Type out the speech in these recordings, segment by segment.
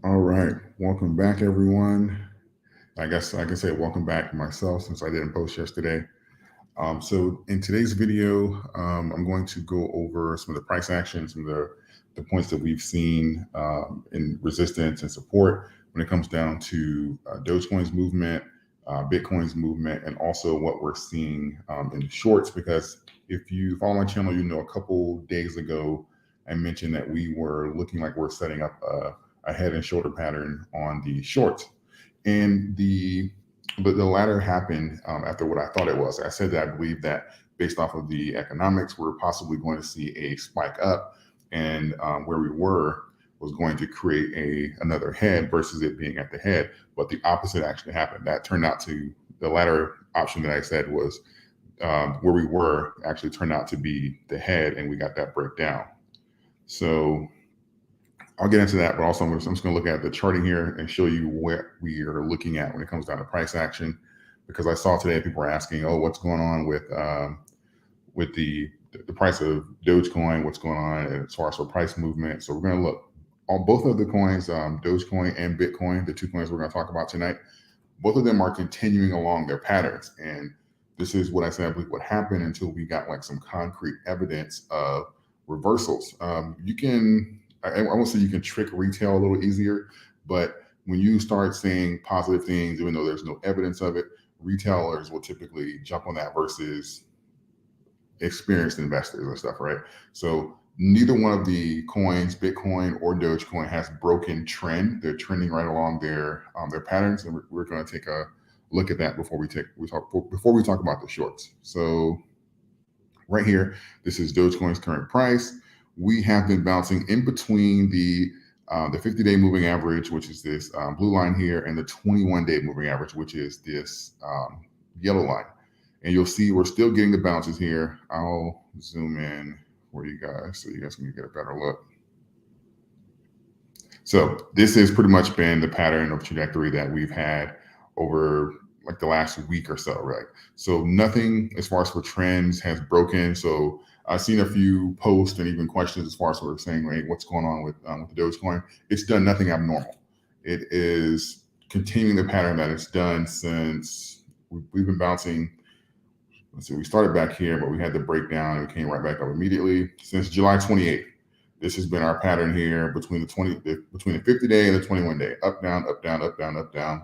All right, welcome back, everyone. I guess I can say welcome back myself since I didn't post yesterday. So in today's video, I'm going to go over some of the price actions and the points that we've seen in resistance and support when it comes down to Dogecoin's movement, Bitcoin's movement, and also what we're seeing in the shorts. Because if you follow my channel, you know a couple days ago I mentioned that we were looking like we're setting up a head and shoulder pattern on the shorts, and but the latter happened after what I thought it was. I said that I believe that based off of the economics, we're possibly going to see a spike up, and where we were was going to create another head versus it being at the head. But the opposite actually happened. That turned out to the latter option that I said was where we were actually turned out to be the head, and we got that breakdown. So I'll get into that, but also I'm just going to look at the charting here and show you what we are looking at when it comes down to price action. Because I saw today people are asking, "Oh, what's going on with the price of Dogecoin? What's going on as far as for price movement?" So we're going to look on both of the coins, Dogecoin and Bitcoin, the two coins we're going to talk about tonight. Both of them are continuing along their patterns, and this is what I said I believe would happen until we got like some concrete evidence of reversals. You can I won't say you can trick retail a little easier, but when you start saying positive things, even though there's no evidence of it, retailers will typically jump on that versus experienced investors and stuff, right? So neither one of the coins, Bitcoin or Dogecoin, has broken trend. They're trending right along their patterns, and we're going to take a look at that before we talk about the shorts. So right here, this is Dogecoin's current price. We have been bouncing in between the 50-day moving average, which is this blue line here, and the 21-day moving average, which is this yellow line. And you'll see we're still getting the bounces here. I'll zoom in for you guys so you guys can get a better look. So this has pretty much been the pattern of trajectory that we've had over like the last week or so, right? So nothing as far as for trends has broken. So I've seen a few posts and even questions as far as sort of saying, right, what's going on with the Dogecoin? It's done nothing abnormal. It is continuing the pattern that it's done since we've been bouncing. Let's see, we started back here, but we had the breakdown and we came right back up immediately since July 28th. This has been our pattern here between the 50-day and the 21-day, up, down, up, down, up, down, up, down.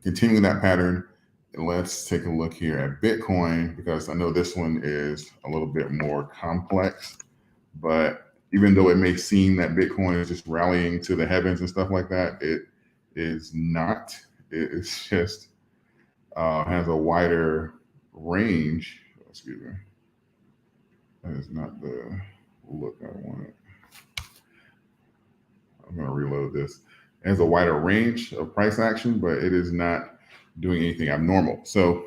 Continuing that pattern. And let's take a look here at Bitcoin, because I know this one is a little bit more complex, but even though it may seem that Bitcoin is just rallying to the heavens and stuff like that, it is not. It's just has a wider range. Excuse me. That is not the look I wanted. I'm going to reload this. It has a wider range of price action, but it is not doing anything abnormal. So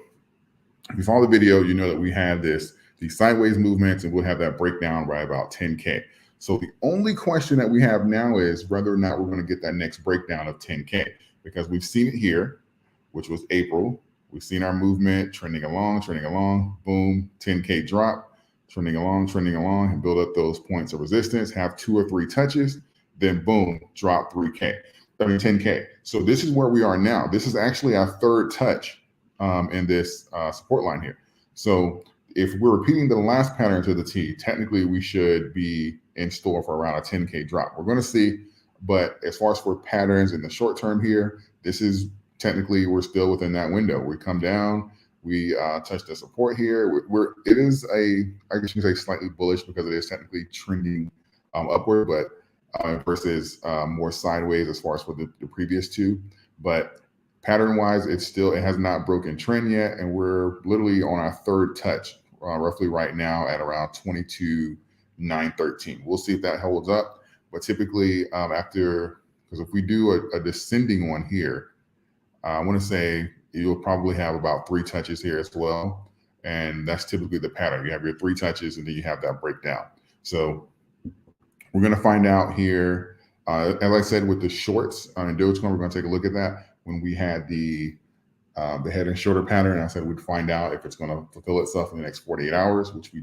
if you follow the video, you know that we have these sideways movements, and we'll have that breakdown by about 10K. So the only question that we have now is whether or not we're going to get that next breakdown of 10K, because we've seen it here, which was April. We've seen our movement trending along, boom, 10K drop, trending along, and build up those points of resistance, have 2 or 3 touches, then boom, drop 10K. So this is where we are now. This is actually our third touch in this support line here. So if we're repeating the last pattern to the T, technically we should be in store for around a 10K drop. We're going to see, but as far as for patterns in the short term here, this is technically we're still within that window. We come down, we touch the support here. It is I guess you can say slightly bullish because it is technically trending upward, but versus more sideways as far as for the previous two. But pattern wise, it has not broken trend yet, and we're literally on our third touch roughly right now at around 22,913. We'll see if that holds up, but typically because if we do a descending one here, I want to say you'll probably have about 3 touches here as well, and that's typically the pattern. You have your 3 touches and then you have that breakdown. So we're going to find out here, as I said, with the shorts on Dogecoin, we're going to take a look at that. When we had the head and shoulder pattern, I said we'd find out if it's going to fulfill itself in the next 48 hours, which we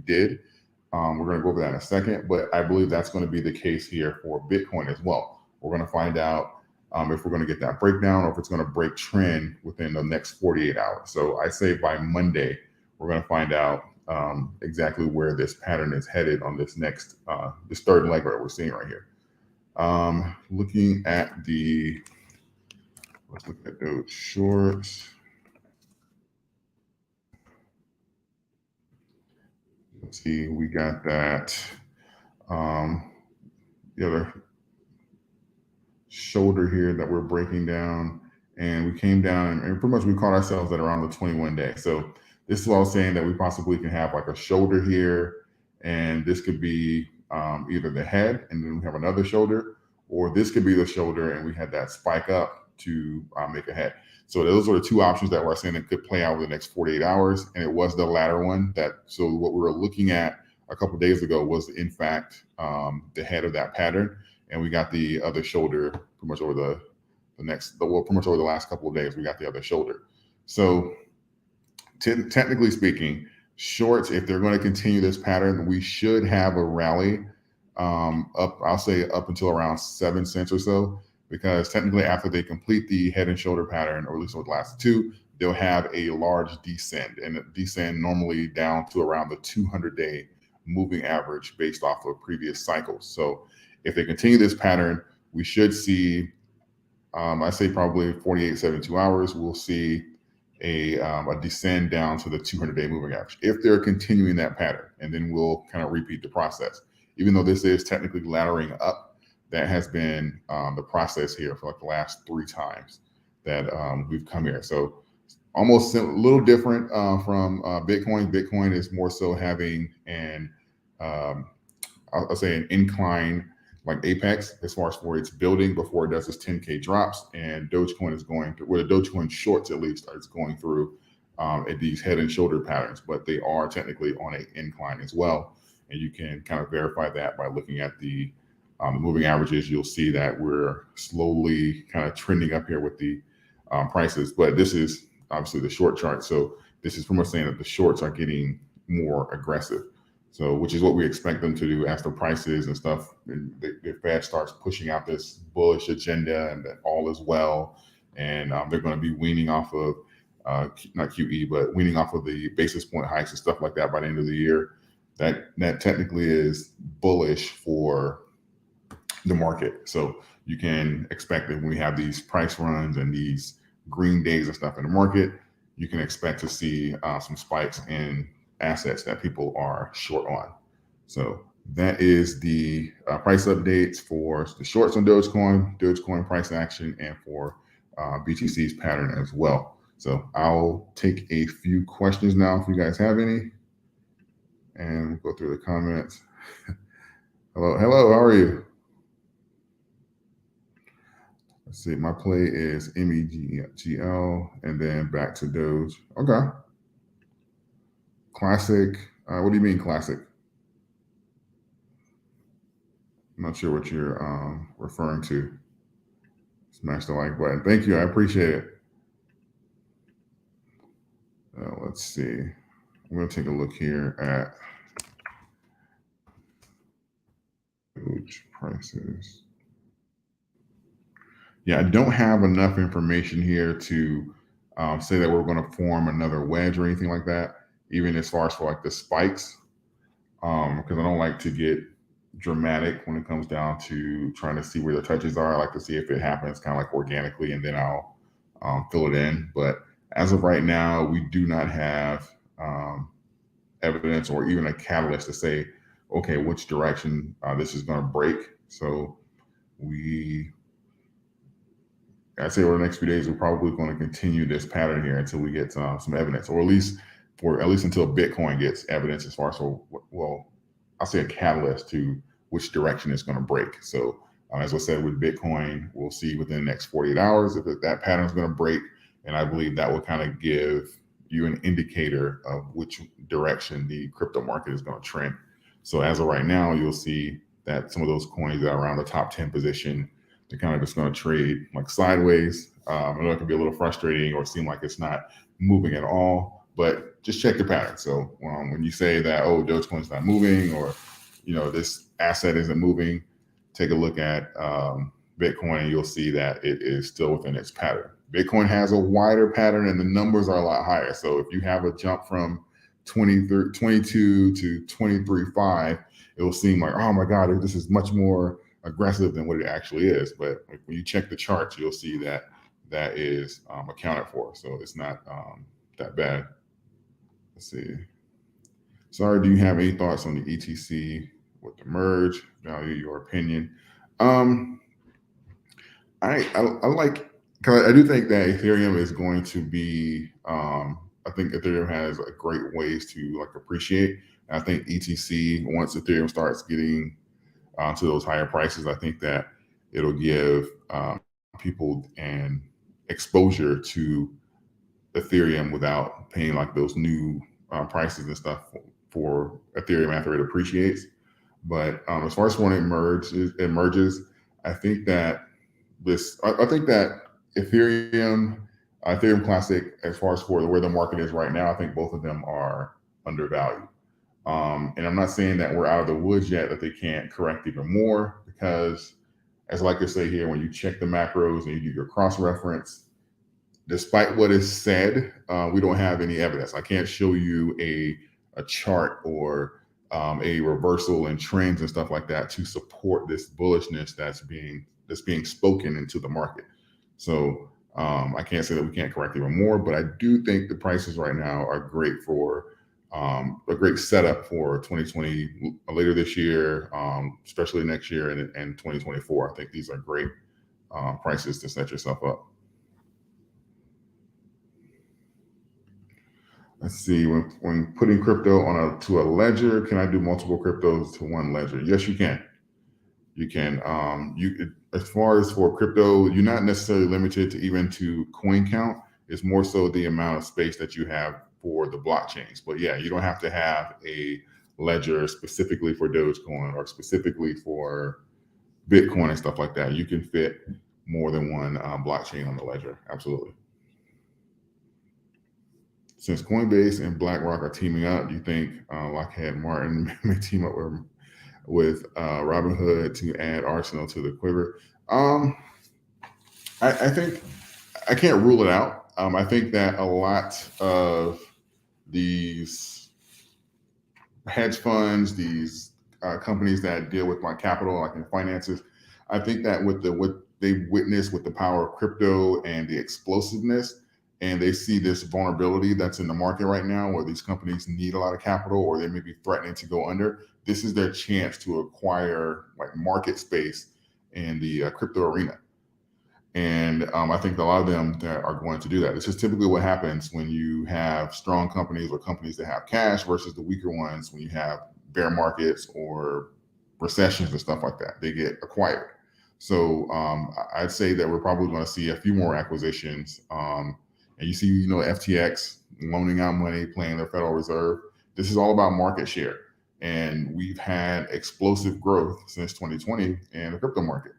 We're going to go over that in a second, but I believe that's going to be the case here for Bitcoin as well. We're going to find out if we're going to get that breakdown or if it's going to break trend within the next 48 hours. So I say by Monday, we're going to find out exactly where this pattern is headed on this next, this third leg that we're seeing right here. Looking at let's look at those shorts. Let's see, we got that, the other shoulder here that we're breaking down, and we came down and pretty much we caught ourselves at around the 21 day. So this is what I was saying, that we possibly can have like a shoulder here, and this could be either the head and then we have another shoulder, or this could be the shoulder and we had that spike up to make a head. So those are the two options that we're saying that could play out over the next 48 hours. And it was the latter one so what we were looking at a couple of days ago was in fact the head of that pattern. And we got the other shoulder pretty much over pretty much over the last couple of days, we got the other shoulder. So technically speaking, shorts, if they're going to continue this pattern, we should have a rally up, I'll say up until around 7 cents or so, because technically after they complete the head and shoulder pattern, or at least over the last two, they'll have a large descend, and descend normally down to around the 200-day moving average based off of previous cycles. So if they continue this pattern, we should see, I say probably 48, 72 hours, we'll see a descend down to the 200-day moving average if they're continuing that pattern, and then we'll kind of repeat the process. Even though this is technically laddering up, that has been the process here for like the last 3 times that we've come here. So almost a little different from Bitcoin. Bitcoin is more so having an, I'll say an incline like apex as far as where it's building before it does its 10K drops, and Dogecoin is going through, well, the Dogecoin shorts at least is going through at these head and shoulder patterns, but they are technically on an incline as well. And you can kind of verify that by looking at the moving averages. You'll see that we're slowly kind of trending up here with the prices, but this is obviously the short chart. So this is pretty much saying that the shorts are getting more aggressive. So, which is what we expect them to do as the prices and stuff, the Fed starts pushing out this bullish agenda and that all is well. And they're going to be weaning off of, not QE, but weaning off of the basis point hikes and stuff like that by the end of the year. That technically is bullish for the market. So you can expect that when we have these price runs and these green days and stuff in the market, you can expect to see some spikes in assets that people are short on. So that is the price updates for the shorts on Dogecoin price action, and for BTC's pattern as well. So I'll take a few questions now if you guys have any, and we'll go through the comments. Hello, how are you? Let's see, my play is MEGL and then back to Doge. Okay. Classic. What do you mean classic? I'm not sure what you're referring to. Smash the like button. Thank you. I appreciate it. Let's see. I'm going to take a look here at Doge prices. Yeah, I don't have enough information here to say that we're going to form another wedge or anything like that, even as far as for like the spikes, because I don't like to get dramatic when it comes down to trying to see where the touches are. I like to see if it happens kind of like organically, and then I'll fill it in. But as of right now, we do not have evidence or even a catalyst to say, okay, which direction this is going to break. So I'd say over the next few days, we're probably going to continue this pattern here until we get some evidence, or at least until Bitcoin gets evidence as far as, well, I'll say a catalyst to which direction it's going to break. So as I said, with Bitcoin, we'll see within the next 48 hours if that pattern is going to break. And I believe that will kind of give you an indicator of which direction the crypto market is going to trend. So as of right now, you'll see that some of those coins that are around the top 10 position, they're kind of just going to trade like sideways. I know it can be a little frustrating or seem like it's not moving at all, but just check the pattern. So when you say that, oh, Dogecoin's not moving, or this asset isn't moving, take a look at Bitcoin, and you'll see that it is still within its pattern. Bitcoin has a wider pattern and the numbers are a lot higher. So if you have a jump from 22 to 23.5, it will seem like, oh my God, this is much more aggressive than what it actually is. But when you check the charts, you'll see that that is accounted for. So it's not that bad. Let's see. Sorry, do you have any thoughts on the ETC with the merge? Value your opinion. I like, because I do think that Ethereum is going to be, I think Ethereum has great ways to like appreciate. I think ETC, once Ethereum starts getting to those higher prices, I think that it'll give people an exposure to Ethereum without paying like those new prices and stuff for Ethereum after it appreciates. But as far as when it merges, I think that I think that Ethereum Classic, as far as for where the market is right now, I think both of them are undervalued. And I'm not saying that we're out of the woods yet, that they can't correct even more, because as I like to say here, when you check the macros and you do your cross reference, despite what is said, we don't have any evidence. I can't show you a chart or a reversal in trends and stuff like that to support this bullishness that's being spoken into the market. So I can't say that we can't correct even more, but I do think the prices right now are great for a great setup for 2020 later this year, especially next year and 2024. I think these are great prices to set yourself up. Let's see, when putting crypto to a ledger, can I do multiple cryptos to one ledger? Yes, you can. You can. As far as for crypto, you're not necessarily limited to even to coin count. It's more so the amount of space that you have for the blockchains. But yeah, you don't have to have a ledger specifically for Dogecoin or specifically for Bitcoin and stuff like that. You can fit more than one blockchain on the ledger. Absolutely. Since Coinbase and BlackRock are teaming up, do you think Lockheed Martin may team up with Robinhood to add Arsenal to the quiver? I think I can't rule it out. I think that a lot of these hedge funds, these companies that deal with my capital, like in finances, I think that with what they witnessed with the power of crypto and the explosiveness, and they see this vulnerability that's in the market right now where these companies need a lot of capital or they may be threatening to go under, this is their chance to acquire like market space in the crypto arena. And I think a lot of them that are going to do that. This is typically what happens when you have strong companies or companies that have cash versus the weaker ones when you have bear markets or recessions and stuff like that. They get acquired. So I'd say that we're probably going to see a few more acquisitions. And you see, FTX loaning out money, playing their Federal Reserve. This is all about market share. And we've had explosive growth since 2020 in the crypto market.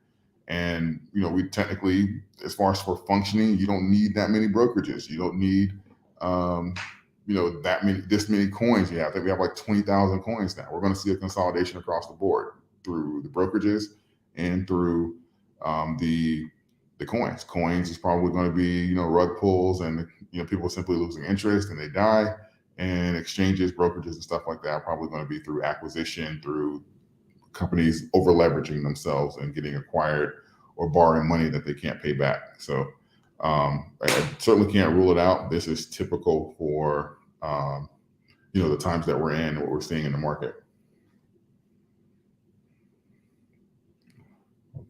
And, we technically, as far as for functioning, you don't need that many brokerages. You don't need, this many coins you have. I think we have like 20,000 coins now. We're going to see a consolidation across the board through the brokerages and through the coins. Coins is probably going to be, rug pulls and, people simply losing interest and they die. And exchanges, brokerages and stuff like that are probably going to be through acquisition, through companies over leveraging themselves and getting acquired or borrowing money that they can't pay back. So I certainly can't rule it out. This is typical for, the times that we're in and what we're seeing in the market.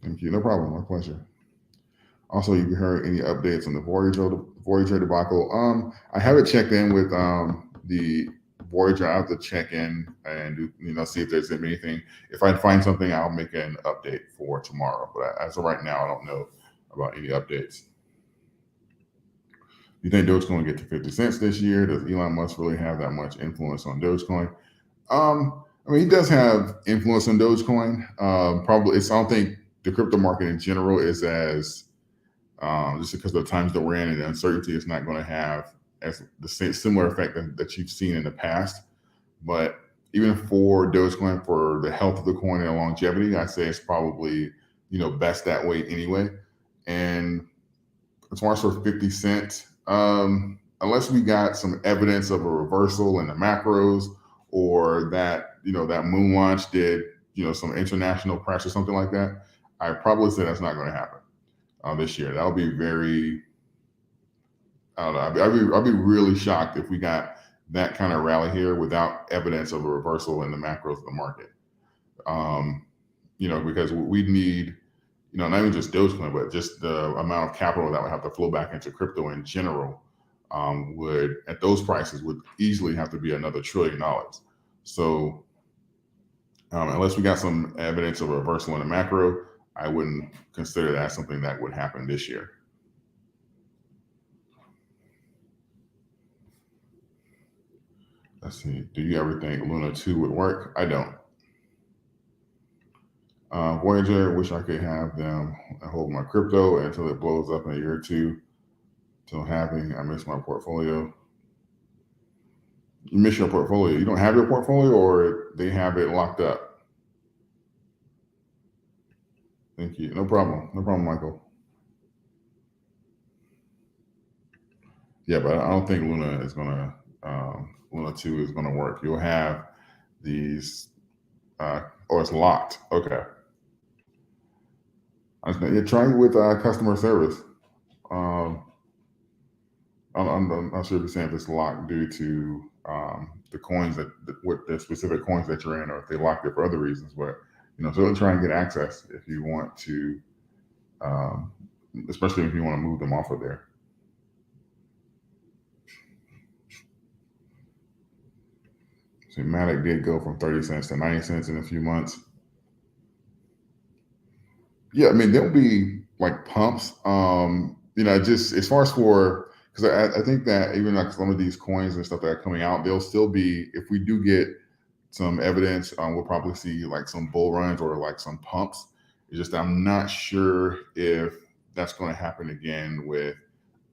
Thank you. No problem. My pleasure. Also, you heard any updates on the Voyager debacle? I haven't checked in with the Voyager. I have to check in and see if there's anything. If I find something, I'll make an update for tomorrow. But as of right now, I don't know about any updates. You think Dogecoin will get to 50 cents this year? Does Elon Musk really have that much influence on Dogecoin? He does have influence on Dogecoin. Probably, I don't think the crypto market in general is as just because of the times that we're in and the uncertainty, is not going to have as the same similar effect that you've seen in the past. But even for Dogecoin, for the health of the coin and longevity, I'd say it's probably best that way anyway. And as far as for 50 cents, unless we got some evidence of a reversal in the macros, or that, that moon launch did, some international press or something like that, I probably say that's not going to happen this year. That'll be very, I don't know. I'd be really shocked if we got that kind of rally here without evidence of a reversal in the macros of the market. Because we need, not even just Dogecoin, but just the amount of capital that would have to flow back into crypto in general would, at those prices, would easily have to be another $1 trillion. So unless we got some evidence of a reversal in the macro, I wouldn't consider that something that would happen this year. Let's see. Do you ever think Luna 2 would work? I don't. Voyager, wish I could have them hold my crypto until it blows up in a year or two. Till having, I miss my portfolio. You miss your portfolio. You don't have your portfolio, or they have it locked up? Thank you. No problem. No problem, Michael. Yeah, but I don't think Luna is gonna. Luna 2 is gonna work. You'll have these. It's locked. Okay. You're trying with customer service. I'm not sure if you're saying if it's locked due to the coins what the specific coins that you're in, or if they locked it for other reasons. But certainly try and get access if you want to, especially if you want to move them off of there. So Matic did go from 30 cents to 90 cents in a few months. Yeah, I mean, there'll be like pumps. Just as far as because I think that even like some of these coins and stuff that are coming out, they'll still be, if we do get some evidence, we'll probably see like some bull runs or like some pumps. It's just I'm not sure if that's going to happen again with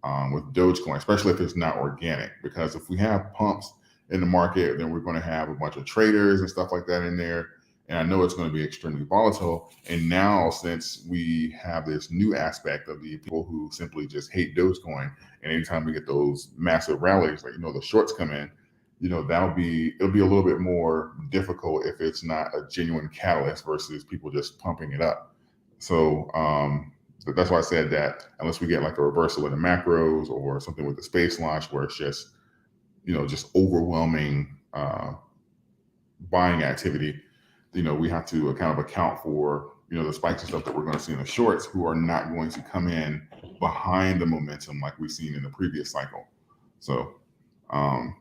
Dogecoin, especially if it's not organic. Because if we have pumps in the market, then we're going to have a bunch of traders and stuff like that in there. And I know it's going to be extremely volatile. And now, since we have this new aspect of the people who simply just hate Dogecoin, and anytime we get those massive rallies, like, the shorts come in, it'll be a little bit more difficult if it's not a genuine catalyst versus people just pumping it up. So that's why I said that unless we get like a reversal in the macros or something with the space launch where it's just, just overwhelming buying activity, we have to kind of account for, the spikes and stuff that we're going to see in the shorts, who are not going to come in behind the momentum like we've seen in the previous cycle. So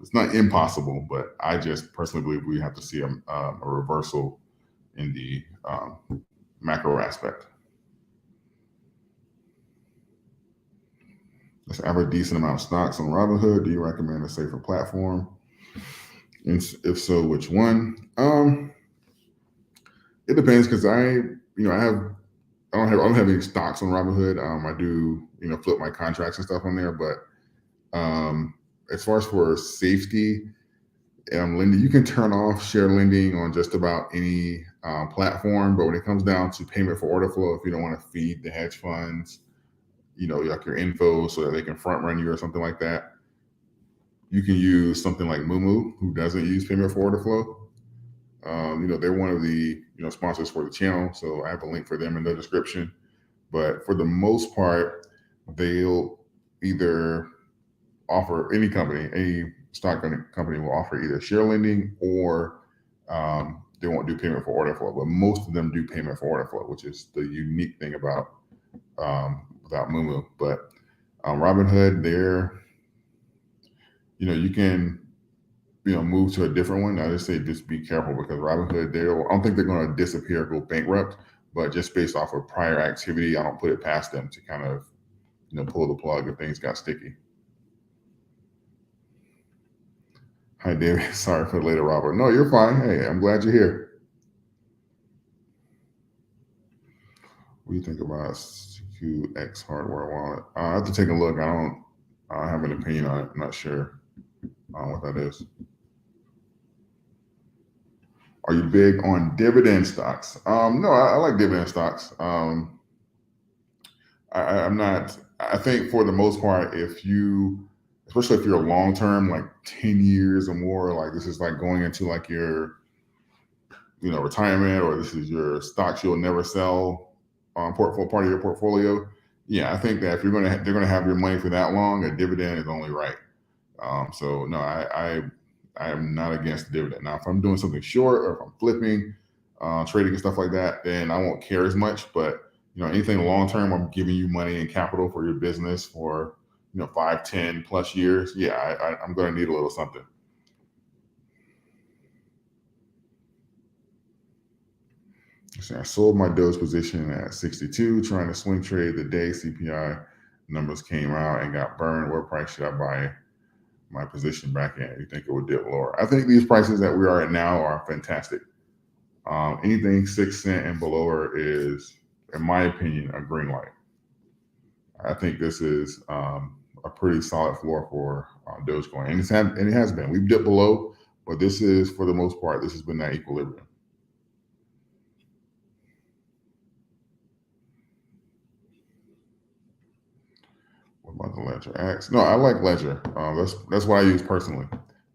it's not impossible, but I just personally believe we have to see a reversal in the macro aspect. Let's have a decent amount of stocks on Robinhood. Do you recommend a safer platform? And if so, which one? It depends, because I don't have any stocks on Robinhood. I do, flip my contracts and stuff on there, but as far as for safety, lending, you can turn off share lending on just about any platform. But when it comes down to payment for order flow, if you don't want to feed the hedge funds, like your info so that they can front run you or something like that, you can use something like Moomoo, who doesn't use payment for order flow. They're one of the sponsors for the channel, so I have a link for them in the description. But for the most part, they'll either offer, any stock company will offer either share lending or they won't do payment for order flow. But most of them do payment for order flow, which is the unique thing about Moomoo. But Robinhood, you can move to a different one. I just say just be careful, because Robinhood, I don't think they're going to disappear or go bankrupt, but just based off of prior activity, I don't put it past them to kind of pull the plug if things got sticky. Hi, David. Sorry for the later, Robert. No, you're fine. Hey, I'm glad you're here. What do you think about QX hardware wallet? I have to take a look. I don't have an opinion on it. I'm not sure what that is. Are you big on dividend stocks? No, I like dividend stocks. I'm not. I think for the most part, especially if you're long term, like 10 years or more, like this is like going into like your, retirement, or this is your stocks you'll never sell, portfolio part of your portfolio. Yeah, I think that if they're gonna have your money for that long, a dividend is only right. So no, I am not against the dividend. Now, if I'm doing something short or if I'm flipping, trading and stuff like that, then I won't care as much. But anything long term, I'm giving you money and capital for your business for 5, 10 plus years. Yeah, I'm going to need a little something. So I sold my Doge position at 62, trying to swing trade the day CPI numbers came out and got burned. What price should I buy my position back in? You think it would dip lower? I think these prices that we are at now are fantastic. Anything 6 cent and below is, in my opinion, a green light. I think this is a pretty solid floor for Dogecoin, and it has been. We've dipped below, but this is, for the most part, this has been that equilibrium. What about the Ledger X? No, I like Ledger. That's what I use personally.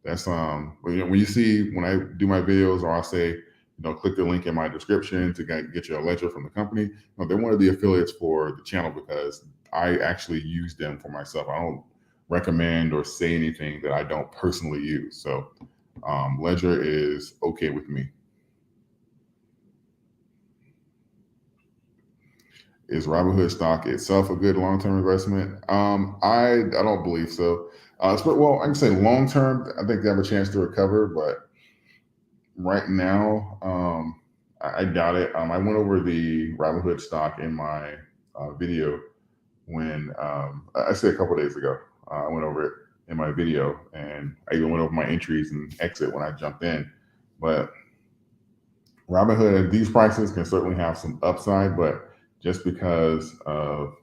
That's when you see when I do my videos, or I'll say, click the link in my description to get your Ledger from the company. They're one of the affiliates for the channel because I actually use them for myself. I don't recommend or say anything that I don't personally use. So Ledger is okay with me. Is Robinhood stock itself a good long-term investment? I don't believe so. Well, I can say long-term, I think they have a chance to recover, but right now, I doubt it. I went over the Robinhood stock in my video when I said a couple days ago. I went over it in my video, and I even went over my entries and exit when I jumped in. But Robinhood at these prices can certainly have some upside, but just because of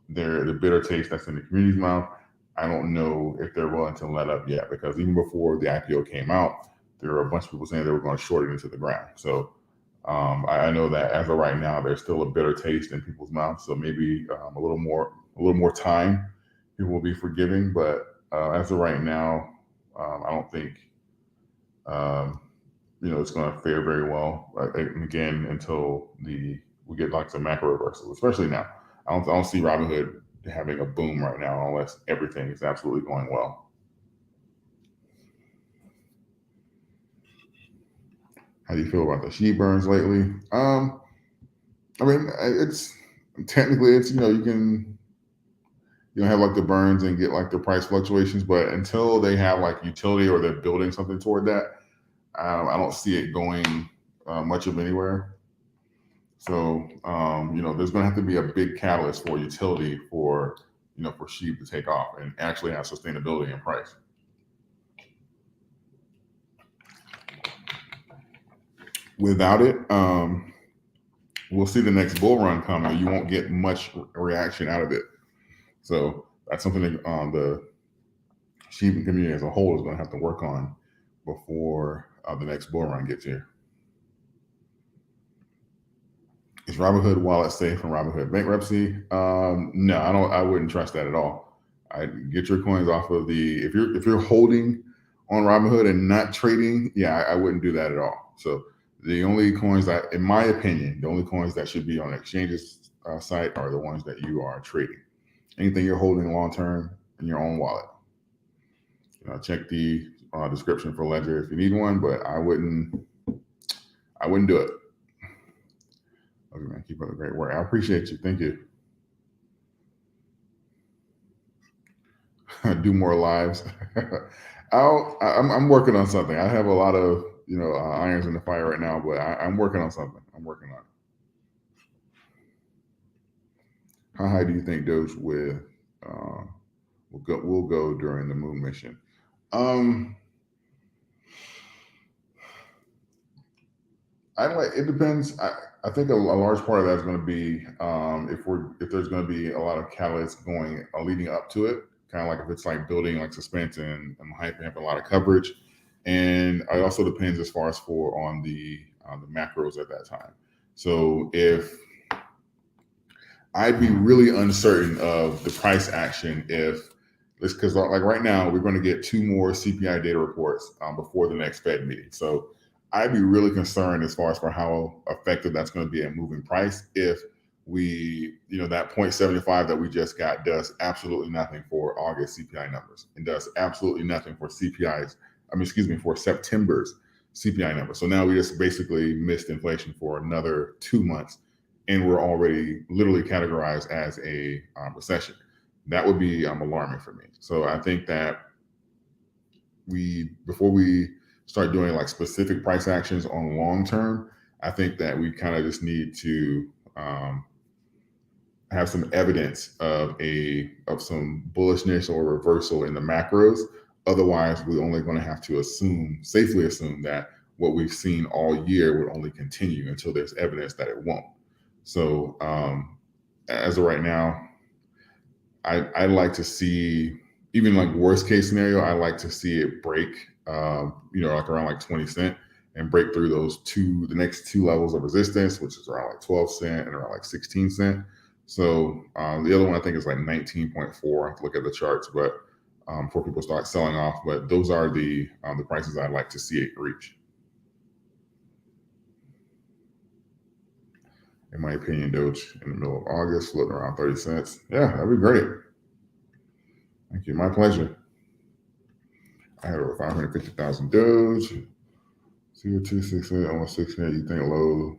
the bitter taste that's in the community's mouth, I don't know if they're willing to let up yet, because even before the IPO came out, there were a bunch of people saying they were going to short it into the ground. So I know that as of right now, there's still a bitter taste in people's mouths. So maybe a little more time, people will be forgiving. But as of right now, I don't think it's going to fare very well. Again, until we get like some macro reversal, especially now. I don't see Robinhood having a boom right now unless everything is absolutely going well. How do you feel about the sheet burns lately? I mean, it's technically you can have like the burns and get like the price fluctuations, but until they have like utility or they're building something toward that, I don't see it going much of anywhere. So there's going to have to be a big catalyst for utility for sheep to take off and actually have sustainability in price. Without it, we'll see the next bull run coming. You won't get much reaction out of it. So that's something that the sheep community as a whole is going to have to work on before the next bull run gets here. Is Robinhood wallet safe from Robinhood bankruptcy? No, I don't. I wouldn't trust that at all. I get your coins off of if you're holding on Robinhood and not trading, yeah, I wouldn't do that at all. So the only coins that, in my opinion, the only coins that should be on the exchanges site are the ones that you are trading. Anything you're holding long term in your own wallet. Check the description for Ledger if you need one, but I wouldn't do it. Okay, man, keep up the great work. I appreciate you. Thank you. Do more lives. I'm working on something. I have a lot of irons in the fire right now, but I'm working on something. I'm working on it. How high do you think Doge will go during the moon mission? It depends. I think a large part of that is going to be if there's going to be a lot of catalysts leading up to it, kind of like if it's like building like suspense and hype and having a lot of coverage, And it also depends as far as on the macros at that time. So if I'd be really uncertain of the price action if this, because like right now we're going to get 2 more CPI data reports before the next Fed meeting. So I'd be really concerned as far as for how effective that's going to be at moving price if we, that 0.75 that we just got does absolutely nothing for August CPI numbers and does absolutely nothing for for September's CPI numbers. So now we just basically missed inflation for another 2 months, and we're already literally categorized as a recession. That would be alarming for me. So I think that before we start doing like specific price actions on long term, I think that we kind of just need to have some evidence of some bullishness or reversal in the macros. Otherwise, we're only going to have to safely assume that what we've seen all year would only continue until there's evidence that it won't. So as of right now, I like to see, even like worst case scenario, I like to see it break, like around like 20 cent and break through the next 2 levels of resistance, which is around like 12 cent and around like 16 cent. So the other one I think is like 19.4. I have to look at the charts, but before people start selling off. But those are the prices I'd like to see it reach. In my opinion, Doge in the middle of August, floating around 30 cents. Yeah, that'd be great. Thank you. My pleasure. I had over 550,000 Doge. 0268, almost 68. You think low?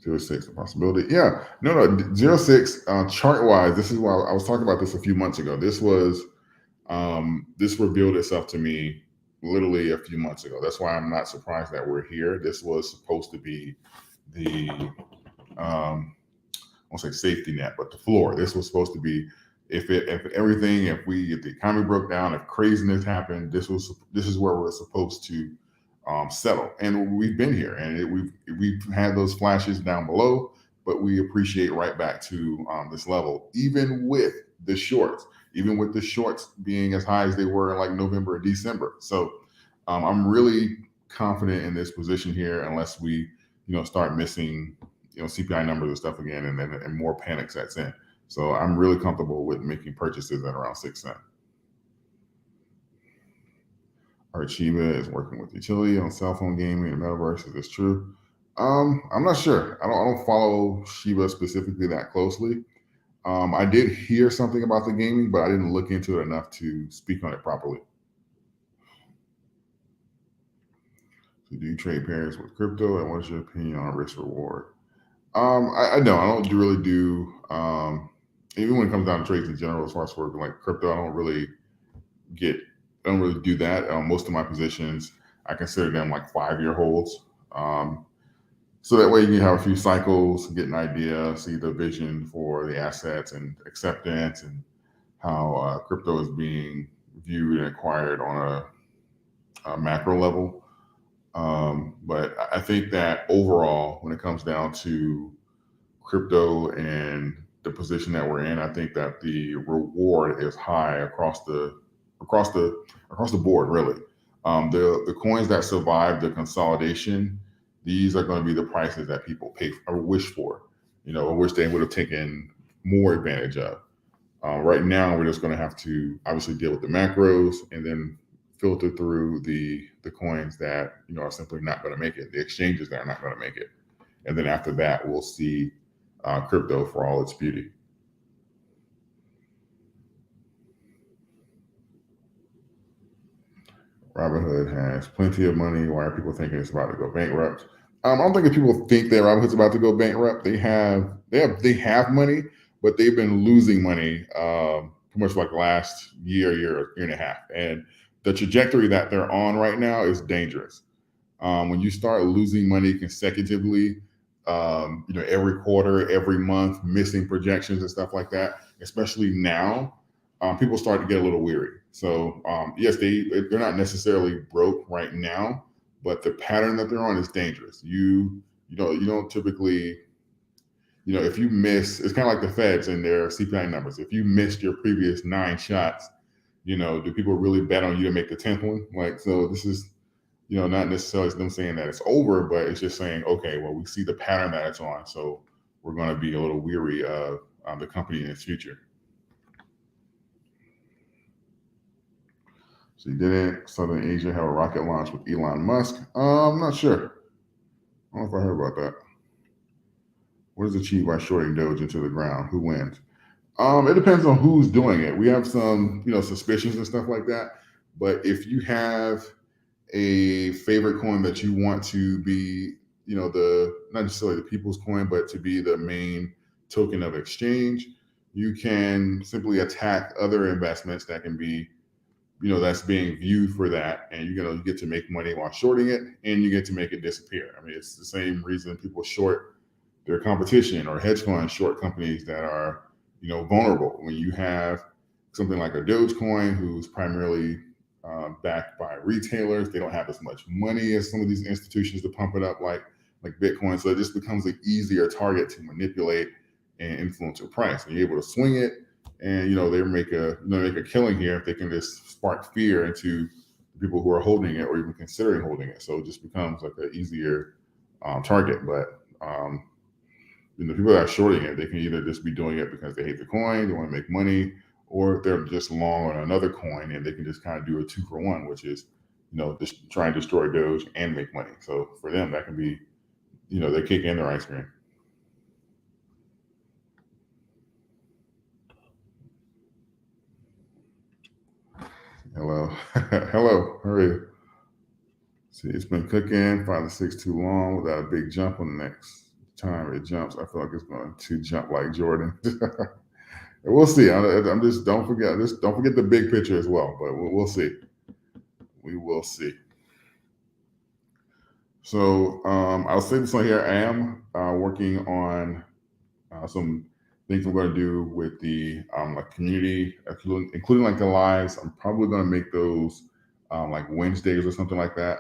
06, the possibility. Yeah, no. 06 chart wise. This is why I was talking about this a few months ago. This revealed itself to me literally a few months ago. That's why I'm not surprised that we're here. This was supposed to be the I won't say safety net, but the floor. This was supposed to be if the economy broke down, if craziness happened, this is where we're supposed to settle. And we've been here, and we've had those flashes down below, but we appreciate right back to this level, even with the shorts being as high as they were in like November or December. So I'm really confident in this position here, unless we start missing CPI numbers and stuff again, and more panic sets in. So I'm really comfortable with making purchases at around 6 cents. Archiva is working with utility on cell phone gaming and metaverse. Is this true? I'm not sure. I don't follow Shiba specifically that closely. I did hear something about the gaming, but I didn't look into it enough to speak on it properly. So do you trade pairs with crypto, and what's your opinion on risk reward? I don't really do even when it comes down to trades in general, as far as for like crypto, I don't really do that. Most of my positions, I consider them like 5-year holds. So that way you can have a few cycles, get an idea, see the vision for the assets and acceptance, and how crypto is being viewed and acquired on a macro level. But I think that overall, when it comes down to crypto and the position that we're in, I think that the reward is high across the board, really. The coins that survive the consolidation, these are going to be the prices that people pay or wish for, or wish they would have taken more advantage of. Right now, we're just going to have to obviously deal with the macros and then filter through the coins that are simply not going to make it, the exchanges that are not going to make it, and then after that, we'll see crypto for all its beauty. Robinhood has plenty of money. Why are people thinking it's about to go bankrupt? I don't think if people think that Robinhood's about to go bankrupt. They have money, but they've been losing money pretty much like the last year and a half. And the trajectory that they're on right now is dangerous. When you start losing money consecutively, every quarter, every month, missing projections and stuff like that, especially now, people start to get a little weary. So yes, they're not necessarily broke right now, but the pattern that they're on is dangerous. You don't typically, if you miss, it's kind of like the Feds and their CPI numbers. If you missed your previous 9 shots, do people really bet on you to make the 10th one? Like, so this is, not necessarily them saying that it's over, but it's just saying, okay, well, we see the pattern that it's on, so we're going to be a little weary of the company in its future. So didn't Southern Asia have a rocket launch with Elon Musk? I'm not sure. I don't know if I heard about that. What is achieved by shorting Doge into the ground? Who wins? It depends on who's doing it. We have some, suspicions and stuff like that. But if you have a favorite coin that you want to be, the not necessarily the people's coin, but to be the main token of exchange, you can simply attack other investments that can be, that's being viewed for that, and you get to make money while shorting it, and you get to make it disappear. I mean, it's the same reason people short their competition, or hedge funds short companies that are, vulnerable. When you have something like a Dogecoin, who's primarily backed by retailers, they don't have as much money as some of these institutions to pump it up like Bitcoin. So it just becomes an easier target to manipulate and influence your price. And you're able to swing it, and they make a killing here if they can just spark fear into people who are holding it or even considering holding it. So it just becomes like an easier target. But people that are shorting it, they can either just be doing it because they hate the coin, they want to make money, or if they're just long on another coin, and they can just kind of do a 2-for-1, which is, just try and destroy Doge and make money. So for them, that can be, their cake and their ice cream. Hello. Hello. How are you? See, it's been cooking 5 to 6 too long without a big jump on the next time it jumps. I feel like it's going to jump like Jordan. We'll see. I'm just don't forget the big picture as well. But we'll see. We will see. So I'll say this on here. I am working on some things I'm going to do with the like community, including like the lives. I'm probably going to make those like Wednesdays or something like that,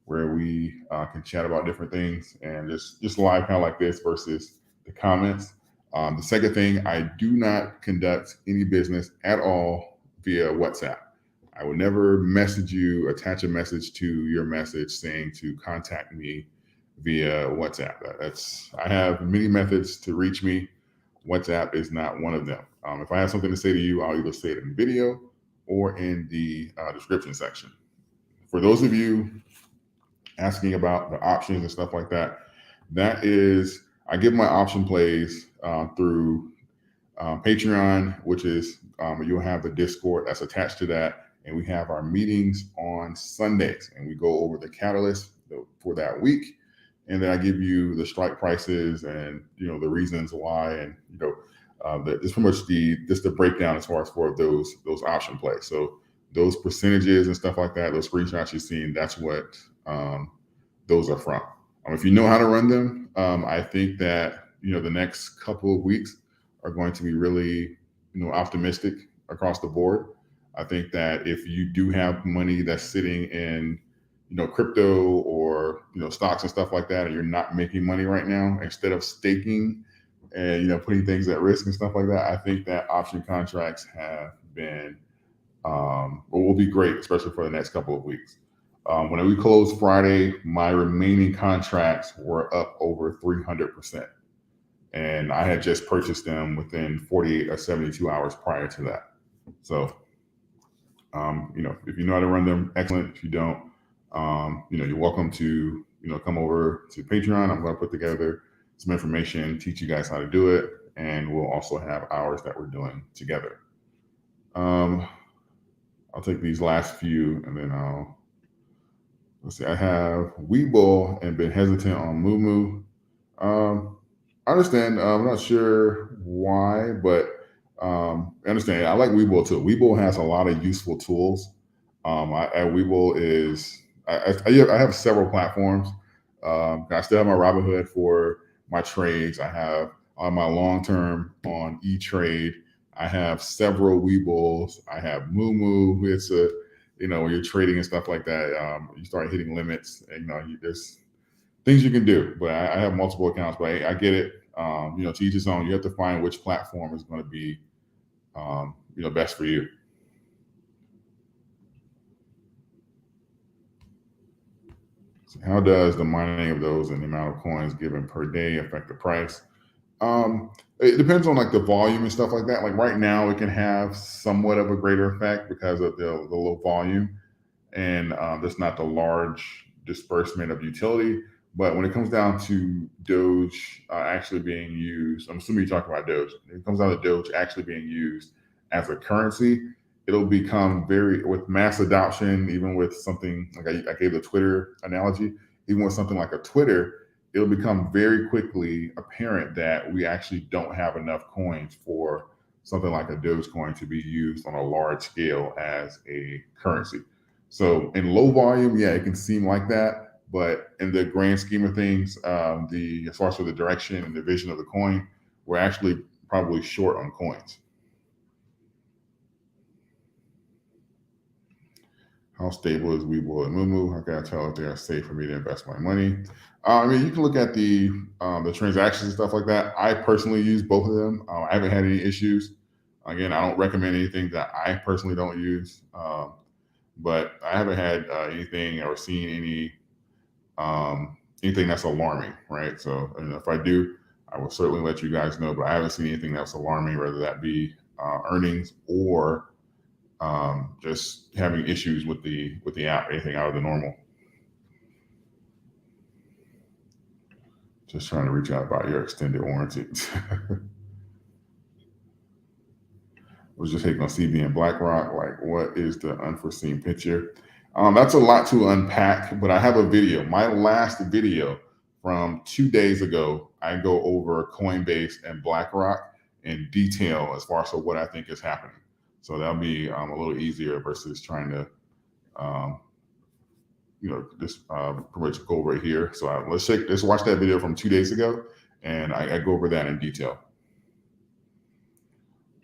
where we can chat about different things, and just live kind of like this versus the comments. The second thing, I do not conduct any business at all via WhatsApp. I will never message you, attach a message to your message saying to contact me via WhatsApp. I have many methods to reach me. WhatsApp is not one of them. If I have something to say to you, I'll either say it in the video or in the description section. For those of you asking about the options and stuff like that, I give my option plays through Patreon, which is you'll have the Discord that's attached to that. And we have our meetings on Sundays, and we go over the catalyst for that week. And then I give you the strike prices and, the reasons why. And, it's pretty much the breakdown as far as for those option plays. So those percentages and stuff like that, those screenshots you've seen, that's what those are from. If you know how to run them, I think that, the next couple of weeks are going to be really, optimistic across the board. I think that if you do have money that's sitting in, crypto or, stocks and stuff like that, and you're not making money right now, instead of staking and, putting things at risk and stuff like that, I think that option contracts have been, will be great, especially for the next couple of weeks. When we closed Friday, my remaining contracts were up over 300%. And I had just purchased them within 48 or 72 hours prior to that. So, if you know how to run them, excellent. If you don't, you're welcome to, come over to Patreon. I'm going to put together some information, teach you guys how to do it. And we'll also have hours that we're doing together. I'll take these last few, and then let's see. I have Webull and been hesitant on Moo. I understand. I'm not sure why, but I understand. I like Webull too. Webull has a lot of useful tools. Webull is I have several platforms. I still have my Robinhood for my trades. I have on my long term on E-Trade. I have several Webulls. I have Moo. It's when you're trading and stuff like that, you start hitting limits. And, there's things you can do, but I have multiple accounts. But I get it. To each his own. You have to find which platform is going to be, best for you. So how does the mining of those and the amount of coins given per day affect the price? It depends on like the volume and stuff like that. Like right now, it can have somewhat of a greater effect because of the low volume and there's not the large disbursement of utility. But when it comes down to Doge actually being used, I'm assuming you're talking about Doge. When it comes down to Doge actually being used as a currency, it'll become with mass adoption, even with something like I gave the Twitter analogy, even with something like a Twitter, it'll become very quickly apparent that we actually don't have enough coins for something like a Dogecoin to be used on a large scale as a currency. So in low volume, yeah, it can seem like that, but in the grand scheme of things, as far as for the direction and the vision of the coin, we're actually probably short on coins. How stable is Webull and Moomoo? How can I tell if they are safe for me to invest my money? I mean, you can look at the transactions and stuff like that. I personally use both of them. I haven't had any issues. Again, I don't recommend anything that I personally don't use. But I haven't had anything or seen anything that's alarming, right? So if I do, I will certainly let you guys know. But I haven't seen anything that's alarming, whether that be earnings or just having issues with the app, anything out of the normal. Just trying to reach out about your extended warranty. Was just hating on CB and BlackRock. Like, what is the unforeseen picture? That's a lot to unpack, but I have a video. My last video from 2 days ago, I go over Coinbase and BlackRock in detail as far as what I think is happening. So that'll be a little easier versus trying to, just pretty much go over it here. So let's watch that video from 2 days ago, and I go over that in detail.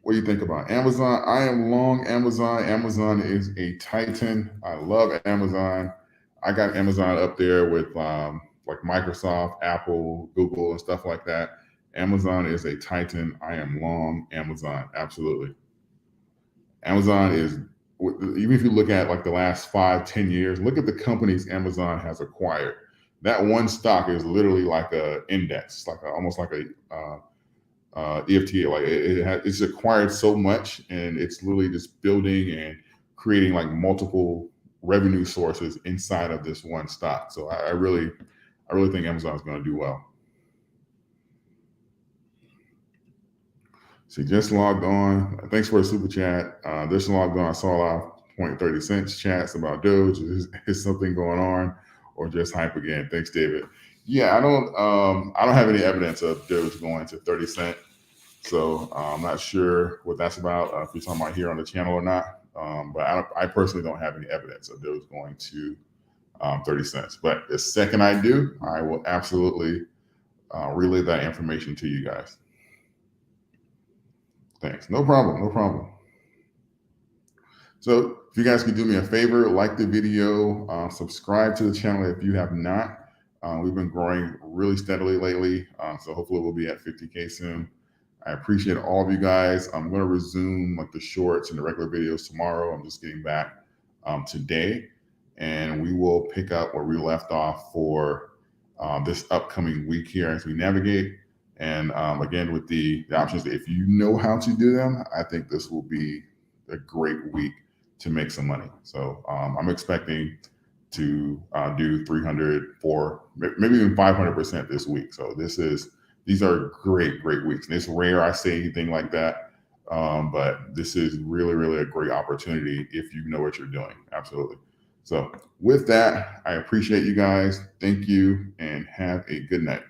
What do you think about Amazon? I am long Amazon. Amazon is a titan. I love Amazon. I got Amazon up there with like Microsoft, Apple, Google, and stuff like that. Amazon is a titan. I am long Amazon. Absolutely. Amazon is, even if you look at like the last 5-10 years, look at the companies Amazon has acquired. That one stock is literally like a index, like almost like a EFTA. Like it's acquired so much, and it's literally just building and creating like multiple revenue sources inside of this one stock. So I really think Amazon is going to do well. So just logged on. Thanks for the super chat. Just logged on. I saw a lot of 0.30 cents chats about Doge. Is something going on, or just hype again? Thanks, David. Yeah, I don't have any evidence of Doge going to 30 cents. So I'm not sure what that's about, if you're talking about here on the channel or not. But I personally don't have any evidence of Doge going to 30 cents. But the second I do, I will absolutely relay that information to you guys. Thanks. No problem. No problem. So if you guys could do me a favor, like the video, subscribe to the channel if you have not. We've been growing really steadily lately. So hopefully we'll be at 50K soon. I appreciate all of you guys. I'm going to resume like the shorts and the regular videos tomorrow. I'm just getting back today, and we will pick up where we left off for this upcoming week here as we navigate. And again, with the options, if you know how to do them, I think this will be a great week to make some money. So I'm expecting to do 300, 400, maybe even 500% this week. So these are great weeks. And it's rare I say anything like that, but this is really a great opportunity if you know what you're doing. Absolutely. So with that, I appreciate you guys. Thank you, and have a good night.